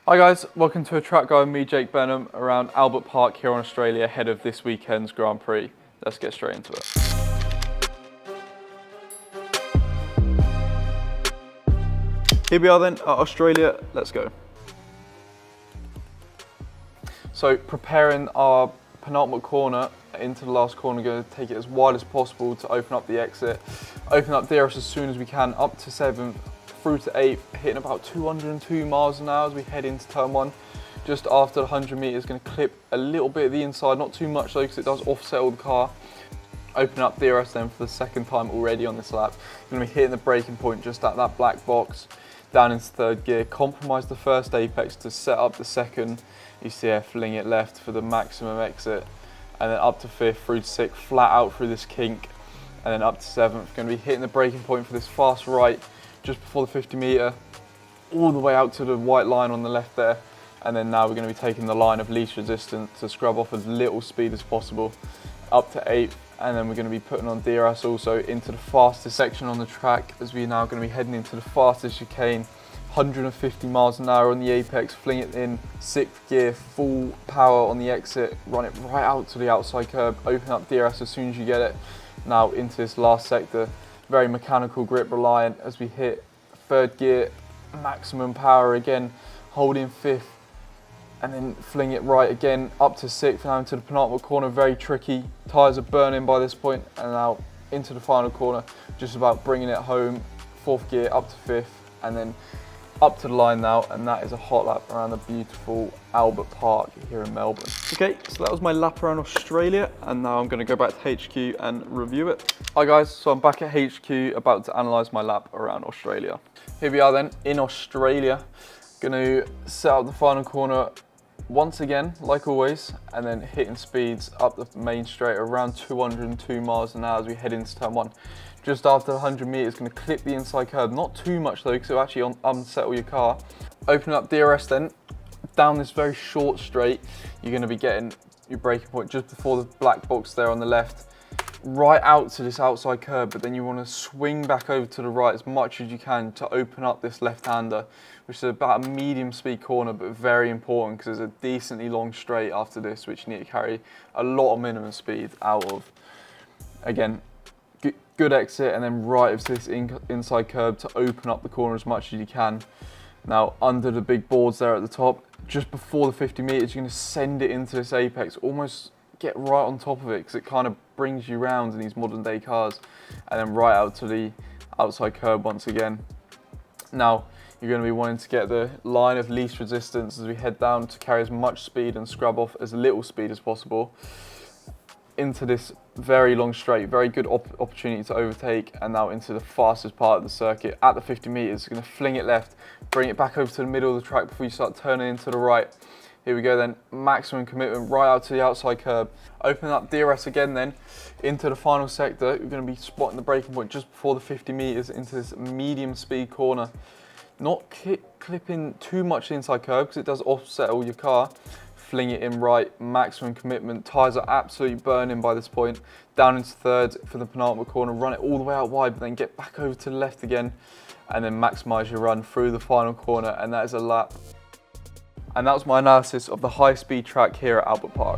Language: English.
Hi guys, welcome to a track guide with me, Jake Benham, around Albert Park here in Australia ahead of this weekend's Grand Prix. Let's get straight into it. Here we are then at Australia, let's go. So preparing our penultimate corner into the last corner, going to take it as wide as possible to open up the exit. Open up DRS as soon as we can, up to 7th, through to 8th, hitting about 202 miles an hour as we head into turn 1. Just after the 100 metres, going to clip a little bit of the inside, not too much though because it does offset all the car. Open up DRS then for the second time already on this lap. Going to be hitting the braking point just at that black box, down into third gear, compromise the first apex to set up the second. You see her fling it left for the maximum exit, and then up to 5th, through to 6th, flat out through this kink, and then up to 7th. Going to be hitting the braking point for this fast right, just before the 50 metre, all the way out to the white line on the left there. And then now we're going to be taking the line of least resistance to scrub off as little speed as possible, up to 8th. And then we're going to be putting on DRS also into the fastest section on the track, as we're now going to be heading into the fastest chicane, 150 miles an hour on the apex, fling it in 6th gear, full power on the exit, run it right out to the outside curb, open up DRS as soon as you get it. Now into this last sector, very mechanical grip reliant as we hit 3rd gear, maximum power again, holding 5th, and then fling it right again up to 6th, now into the penultimate corner, very tricky. Tyres are burning by this point, and now into the final corner, just about bringing it home, 4th gear up to 5th, and then up to the line now, and that is a hot lap around the beautiful Albert Park here in Melbourne. Okay, so that was my lap around Australia, and now I'm going to go back to HQ and review it. Hi guys, so I'm back at HQ about to analyse my lap around Australia. Here we are then in Australia, going to set up the final corner once again, like always, and then hitting speeds up the main straight around 202 miles an hour as we head into turn 1. Just after 100 metres, going to clip the inside curb, not too much though because it'll actually unsettle your car. Open up DRS then, down this very short straight, you're going to be getting your braking point just before the black box there on the left, right out to this outside curb, but then you want to swing back over to the right as much as you can to open up this left-hander, which is about a medium speed corner, but very important because there's a decently long straight after this, which you need to carry a lot of minimum speed out of. Again, good exit, and then right of this inside curb to open up the corner as much as you can. Now under the big boards there at the top, just before the 50 metres, you're going to send it into this apex, almost get right on top of it because it kind of brings you round in these modern day cars, and then right out to the outside curb once again. Now you're going to be wanting to get the line of least resistance as we head down to carry as much speed and scrub off as little speed as possible into this very long straight, very good opportunity to overtake, and now into the fastest part of the circuit at the 50 metres. You're going to fling it left, bring it back over to the middle of the track before you start turning into the right. Here we go then, maximum commitment right out to the outside curb. Open up DRS again then, into the final sector. You're going to be spotting the braking point just before the 50 metres into this medium speed corner. Not clipping too much inside curb because it does offset all your car. Fling it in right, maximum commitment. Tyres are absolutely burning by this point. Down into 3rd for the penultimate corner, run it all the way out wide, but then get back over to the left again, and then maximise your run through the final corner, and that is a lap. And that was my analysis of the high-speed track here at Albert Park.